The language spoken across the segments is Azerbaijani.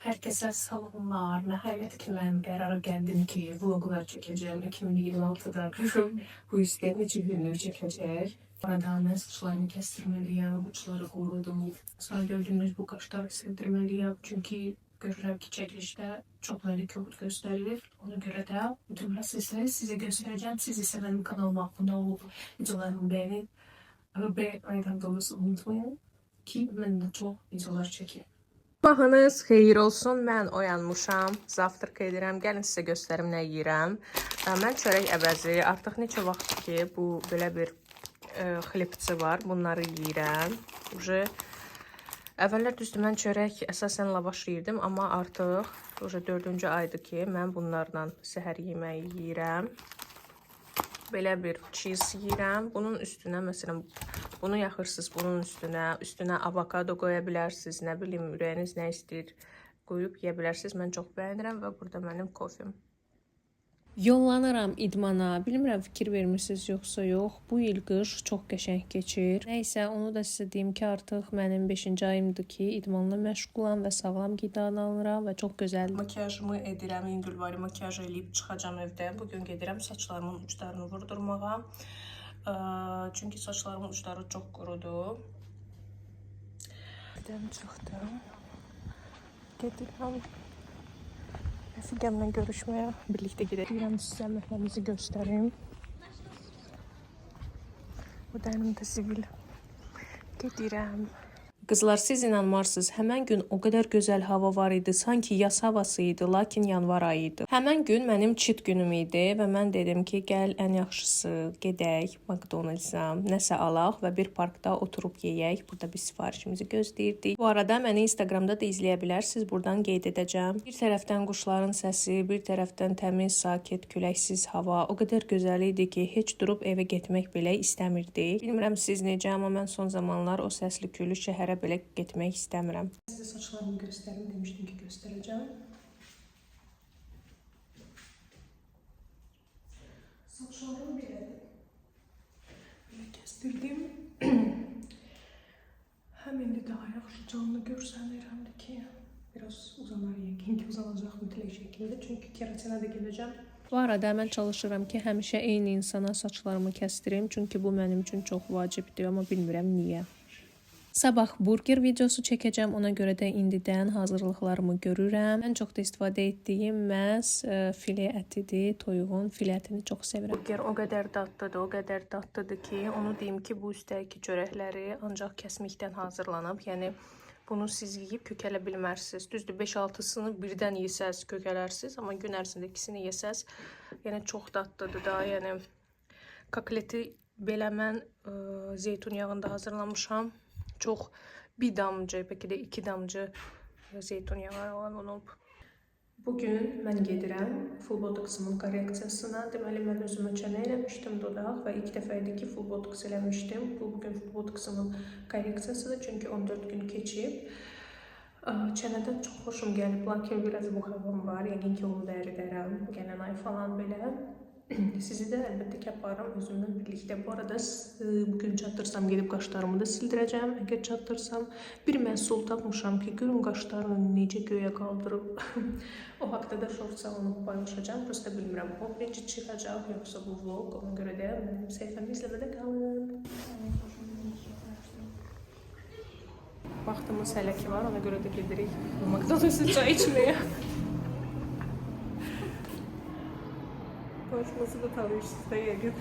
Herkese selamlar. Nihayet ki ben karara geldim ki vloglar çekeceğim. 2026'da bu isteğimi günlüğü çekecek. Arada ben saçlarımı kestirmeliyim, uçları korudum. Sonra gördüğünüz bu kaşları sildirmeliyim. Çünkü görürüm ki çekilişte çok böyle kötü gösterilir. Ona göre de bütün prosesleri size göstereceğim. Siz ise benim kanalıma abone olup videolarımı beğenin. Ve beğenmeden doğrusu unutmayın ki ben de çok videolar çekeyim. Sabahınız xeyir olsun. Mən oyanmışam. Zavtraq edirəm. Gəlin sizə göstərim nə yeyirəm. Mən çörək əvəzi artıq neçə vaxtdır ki, bu belə bir xlebçi var. Bunları yeyirəm. Əvvəllər düzdür mən çörək əsasən lavaş yeyirdim, amma artıq 4-cü aydır ki, mən bunlarla səhər yeməyi yeyirəm. Belə bir cheese yeyirəm. Bunun üstünə məsələn bunu yaxırsınız, bunun üstünə avokado qoya bilərsiniz, nə bilim, ürəyiniz nə istəyir qoyub yeyə bilərsiniz. Mən çox bəyənirəm və burada mənim kofem. Yollanıram idmana. Bilmirəm fikir vermirsiniz yoxsa yox. Bu il qış çox qəşəng keçir. Nəysə, onu da sizə deyim ki, artıq mənim 5-ci ayımdır ki, idmanla məşğulam və sağlam qidalanıram və çox gözəl. Makiyajımı edirəm, individual makiyaj eləyib çıxacağam evdən. Bugün gedirəm saçlarımın uclarını vurdurmağa. Çünki saçlarımın uçları çox qurudu. Evdən çıxdım. Gedirəm. Əfigəmlə görüşməyə birlikdə gedəcəm. Sizə məhlimizi göstərim. Bu da önümdə sivil. Gedirəm. Qızlar, siz inanmarsınız, həmən gün o qədər gözəl hava var idi, sanki yaz havası idi, lakin yanvar ayı idi. Həmən gün mənim cheat günüm idi və mən dedim ki, gəl ən yaxşısı gedək McDonald's-a, nəsə alaq və bir parkda oturub yeyək. Burada biz sifarişimizi gözləyirdik. Bu arada məni Instagramda da izləyə bilərsiniz, buradan qeyd edəcəm. Bir tərəfdən quşların səsi, bir tərəfdən təmiz, sakit, küləksiz hava o qədər gözəl idi ki, heç durub evə getmək belə istəmirdik. Bilmirəm siz necə, amma mən son zamanlar o səsli küllü şəhərə belə getmək istəmirəm. Sizə saçlarımı göstərim demişdim ki, göstərəcəm. Saçlarım belədir. Belə kəstirdim. Həm indi daha yaxşı canlı görsənirəmdir ki, biraz uzanar yəqin ki, uzanacaq mütləq şəkildə. Çünki keratinə də gedəcəm. Bu arada mən çalışıram ki, həmişə eyni insana saçlarımı kəstirim. Çünki bu mənim üçün çox vacibdir, amma bilmirəm niyə. Sabah burger videosu çəkəcəm, ona görə də indidən hazırlıqlarımı görürəm. Ən çox da istifadə etdiyim məhz filə ətidir, toyuğun filə ətini çox sevirəm. Burger o qədər dadlıdır ki, onu deyim ki, bu üstəki çörəkləri ancaq kəsmikdən hazırlanıb. Yəni bunu siz yeyib kökələ bilmərsiniz. Düzdür, 5-6-sını birdən yesəz kökələrsiniz, amma gün ərzində ikisini yesəz, yəni çox dadlıdır da. Yəni kokleti belə mən zeytun yağında hazırlamışam. Çox bir damcı, bəlkə də 2 damcı zeytun yağı olub. Bugün mən gedirəm full botoksimin korreksiyasına. Deməli, mən özümə çənə eləmişdim dodaq və ilk dəfə idi ki, full botoks eləmişdim. Bu, bugün full botoksimin korreksiyasıdır, çünki 14 gün keçib. Çənədən çox xoşum gəlib, lakin biraz buxarım var. Yəqin ki, onu da əridərəm, gələn ay falan belə. Sizi də əlbəttə ki, aparım özümlə birlikdə. Bu arada bugün çatdırsam gedib qaşlarımı da sildirəcəm. Əgər çatdırsam bir məhsul tapmışam ki, görün qaşlarını necə göyə qaldırıb. O haqda da shortsa onu paylaşacağım. Prosta bilmirəm, o birinci çıxacaq yoxsa bu vlog. Ona görə də mənim səhifəmi izləmədə qalın. Vaxtımız hələ ki var, ona görə də gedirik McDonald's-a çay içməyə. Konuşması da tanışsız da yəqin.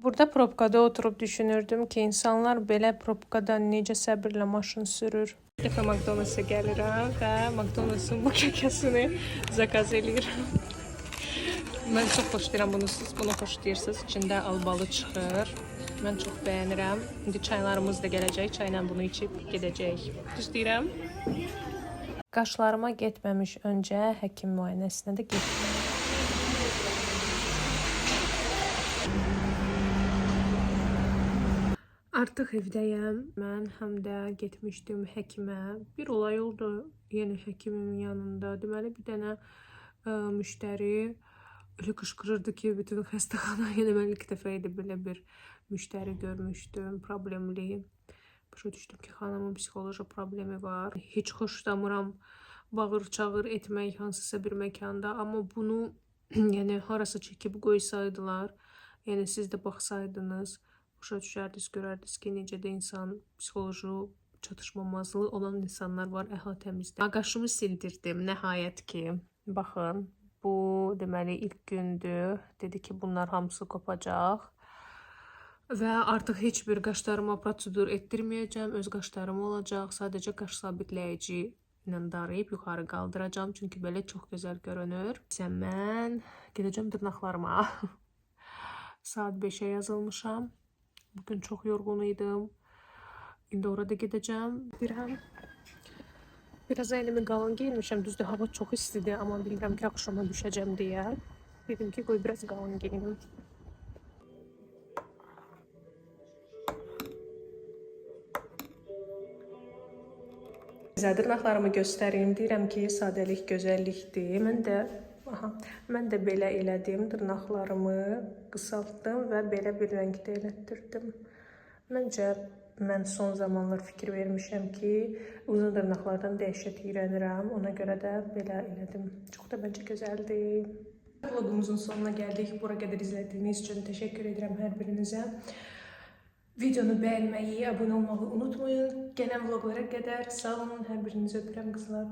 Burada probkada oturub düşünürdüm ki, insanlar belə probkada necə səbirlə maşın sürür. Bir dəfə McDonald's-a gəlirəm və McDonald's-ın bu kəkəsini zakaz eləyirəm. Mən çox xoşlayıram bunu, siz bunu xoşlayırsınız. İçində albalı çıxır. Mən çox bəyənirəm. İndi çaylarımız da gələcək. Çayla bunu içib gedəcək. Düz deyirəm. Qaşlarıma getməmiş öncə həkim müayinəsinə də getdim. Artıq evdəyəm. Mən həm də getmişdim həkimə. Bir olay oldu, yenə həkimin yanında. Deməli, bir dənə müştəri elə qışqırırdı ki, bütün xəstəxana. Yəni, mən ilk dəfə idi belə bir müştəri görmüşdüm, problemli. Başa düşdüm ki, xanımın psixoloji problemi var. Heç xoşlamıram bağır-çağır etmək hansısa bir məkanda, amma bunu yəni harasa çəkib qoysaydılar, yəni siz də baxsaydınız, başa düşərdiniz, görərdiniz ki, necə də insan psixoloji çatışmamazlığı olan insanlar var əhatəmizdə. Qaşımı sildirdim nəhayət ki. Baxın, bu deməli ilk gündür. Dedi ki, bunlar hamısı qopacaq. Və artıq heç bir qaşlarıma prosedur etdirməyəcəm. Öz qaşlarım olacaq. Sadəcə qaş sabitləyici ilə darayıb yuxarı qaldıracağım. Çünki belə çox gözəl görünür. Mən gedəcəm dırnaqlarıma. Saat 5-ə yazılmışam. Bugün çox yorğun idim. İndi orada gedəcəm. Biraz əynimi qalın giyinmişəm. Düzdür, hava çox istidir, amma bilirəm ki, axşama düşəcəm deyə. Dedim ki, qoy biraz qalın giyinim. Sizə dırnaqlarımı göstərim. Deyirəm ki, sadəlik gözəllikdir. Mən də belə elədim. Dırnaqlarımı qısaltdım və belə bir rəngdə elətdirdim. Məncə, mən son zamanlar fikir vermişəm ki, uzun dırnaqlardan dəhşət iyrənirəm. Ona görə də belə elədim. Çox da məncə gözəldir. Vlogumuzun sonuna gəldik. Bura qədər izlədiyiniz üçün təşəkkür edirəm hər birinizə. Videonu bəyənməyi, abunə olmağı unutmayın. Gələn vloglara qədər sağ olun. Hər birinizi öpürəm qızlar.